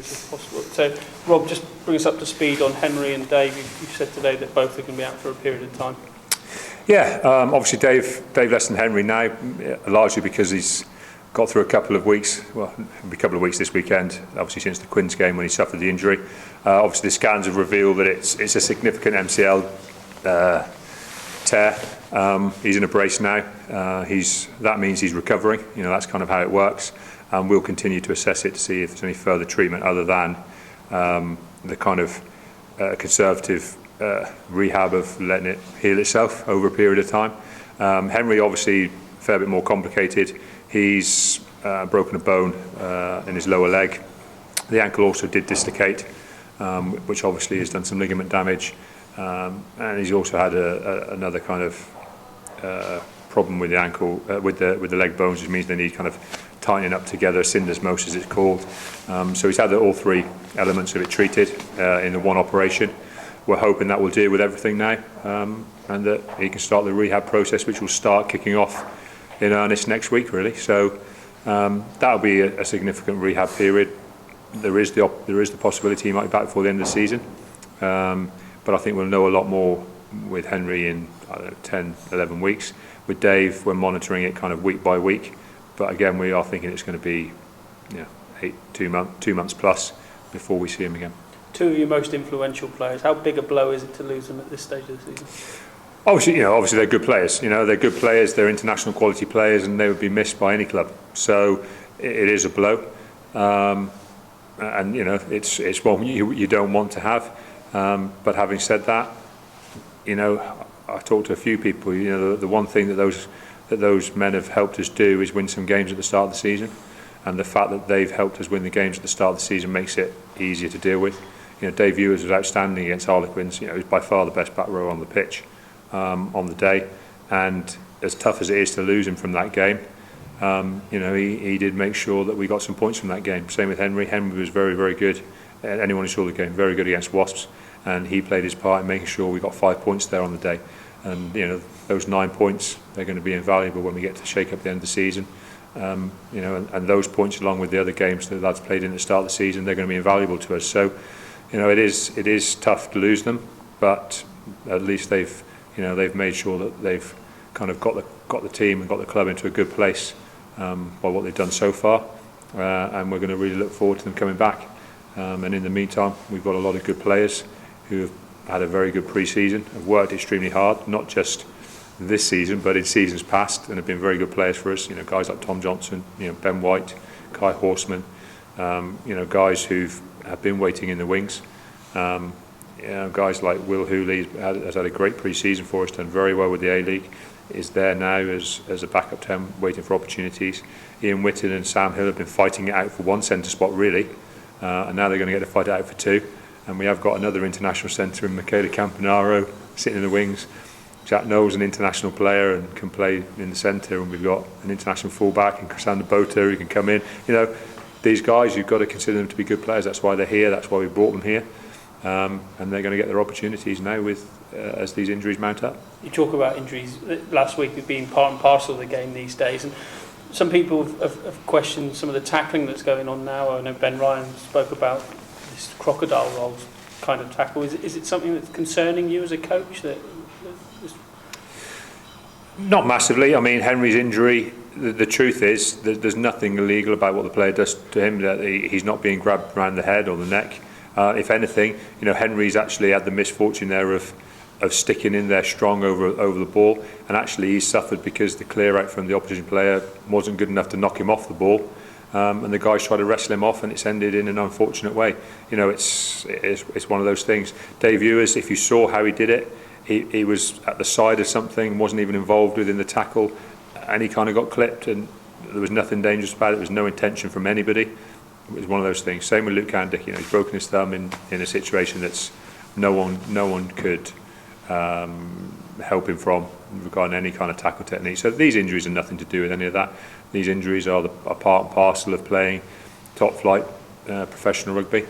If possible. So, Rob, just bring us up to speed on Henry and Dave. You said today that both are going to be out for a period of time. Yeah, obviously Dave less than Henry now, largely because he's got through a couple of weeks, well, a couple of weeks this weekend, obviously since the Quins game when he suffered the injury. Obviously the scans have revealed that it's a significant MCL tear. He's in a brace now. That means he's recovering. You know, that's kind of how it works. And we'll continue to assess it to see if there's any further treatment other than the kind of conservative rehab of letting it heal itself over a period of time. Henry, obviously, a fair bit more complicated. He's broken a bone in his lower leg. The ankle also did dislocate, which obviously has done some ligament damage. And he's also had another kind of problem with the ankle, with the leg bones, which means they need kind of tightening up together, syndesmosis it's called. So he's had all three elements of it treated in the one operation. We're hoping that will deal with everything now, and that he can start the rehab process, which will start kicking off in earnest next week, really. So that'll be a significant rehab period. There is the possibility he might be back before the end of the season, but I think we'll know a lot more with Henry in 10, 11 weeks. With Dave, we're monitoring it kind of week by week. But again, we are thinking it's going to be 2 months plus before we see him again. Two of your most influential players. How big a blow is it to lose them at this stage of the season? Obviously they're good players. They're good players. They're international quality players, and they would be missed by any club. So it is a blow, and it's one you don't want to have. But having said that, I talked to a few people. The one thing that those men have helped us do is win some games at the start of the season, and the fact that they've helped us win the games at the start of the season makes it easier to deal with. Dave Ewers was outstanding against Harlequins. He was by far the best back row on the pitch on the day, and as tough as it is to lose him from that game, he did make sure that we got some points from that game. Same with Henry. Henry was very, very good. Anyone who saw the game, very good against Wasps, and he played his part in making sure we got 5 points there on the day. And those 9 points, they're going to be invaluable when we get to shake up the end of the season. And those points, along with the other games that the lads played in at the start of the season, they're going to be invaluable to us. So, it is tough to lose them, but at least they've made sure that they've kind of got the team and got the club into a good place by what they've done so far. And we're going to really look forward to them coming back. And in the meantime, we've got a lot of good players who have had a very good pre-season, have worked extremely hard, not just this season but in seasons past, and have been very good players for us. Guys like Tom Johnson, Ben White, Kai Horseman, guys who have been waiting in the wings. Guys like Will Hooley has had a great pre-season for us, done very well with the A-League, is there now as a backup 10 waiting for opportunities. Ian Whitton and Sam Hill have been fighting it out for one centre spot really, and now they're going to get to fight it out for two. And we have got another international centre in Michele Campanaro sitting in the wings. Jack Knowles, an international player and can play in the centre, and we've got an international fullback in Chrisander Bota who can come in. These guys, you've got to consider them to be good players. That's why they're here. That's why we brought them here, and they're going to get their opportunities now as these injuries mount up. You talk about injuries last week have been part and parcel of the game these days, and some people have questioned some of the tackling that's going on now. I know Ben Ryan spoke about this crocodile roll kind of tackle. Is it something that's concerning you as a coach? Not massively. I mean, Henry's injury, the truth is that there's nothing illegal about what the player does to him, that he's not being grabbed around the head or the neck. If anything, Henry's actually had the misfortune there of sticking in there strong over the ball, and actually he's suffered because the clear out from the opposition player wasn't good enough to knock him off the ball. And the guys tried to wrestle him off, and it's ended in an unfortunate way. It's one of those things. Dave Ewers, if you saw how he did it, he was at the side of something, wasn't even involved within the tackle, and he kind of got clipped, and there was nothing dangerous about it. There was no intention from anybody. It was one of those things. Same with Luke Candick. He's broken his thumb in a situation that's no one could help him from regarding any kind of tackle technique. So these injuries are nothing to do with any of that. These injuries are part and parcel of playing top flight professional rugby.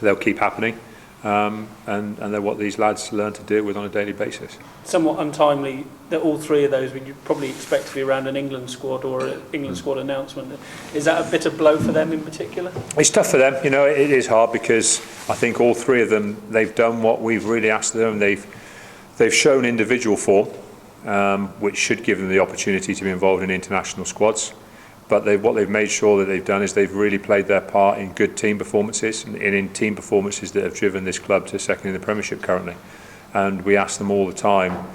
They'll keep happening. and they're what these lads learn to deal with on a daily basis. Somewhat untimely that all three of those you'd probably expect to be around an England squad or an England squad announcement. Is that a bitter blow for them in particular? It's tough for them, you know. It is hard because I think all three of them, they've done what we've really asked of them. They've shown individual form, which should give them the opportunity to be involved in international squads. But what they've made sure that they've done is they've really played their part in good team performances and in team performances that have driven this club to second in the Premiership currently. And we ask them all the time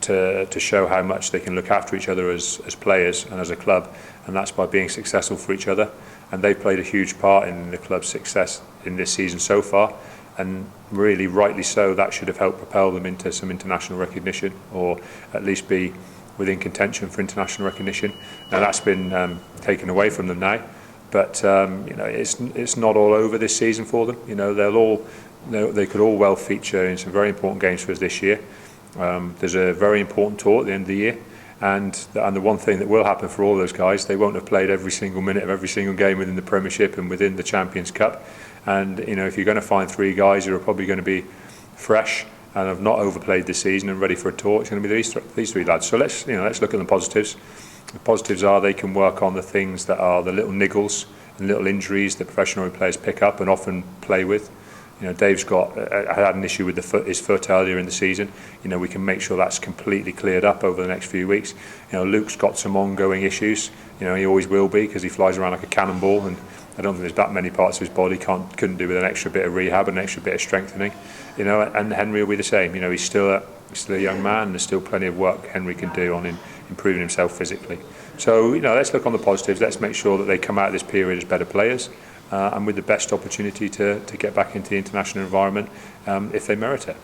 to show how much they can look after each other as players and as a club, and that's by being successful for each other. And they've played a huge part in the club's success in this season so far, and really rightly so. That should have helped propel them into some international recognition, or at least be within contention for international recognition. Now that's been taken away from them now, but you know, it's not all over this season for them. You know, they could all well feature in some very important games for us this year. There's a very important tour at the end of the year, and the one thing that will happen for all those guys, they won't have played every single minute of every single game within the Premiership and within the Champions Cup. And you know, if you're going to find three guys who are probably going to be fresh and have not overplayed this season and ready for a tour, it's going to be these three lads. So let's look at the positives. The positives are they can work on the things that are the little niggles and little injuries that professional players pick up and often play with. You know, Dave's had an issue with his foot earlier in the season. You know, we can make sure that's completely cleared up over the next few weeks. You know, Luke's got some ongoing issues. You know, he always will be, because he flies around like a cannonball, and I don't think there's that many parts of his body couldn't do with an extra bit of rehab and an extra bit of strengthening. You know, and Henry will be the same. You know, he's still a young man, and there's still plenty of work Henry can do on improving himself physically. So, you know, let's look on the positives. Let's make sure that they come out of this period as better players, and with the best opportunity to get back into the international environment if they merit it.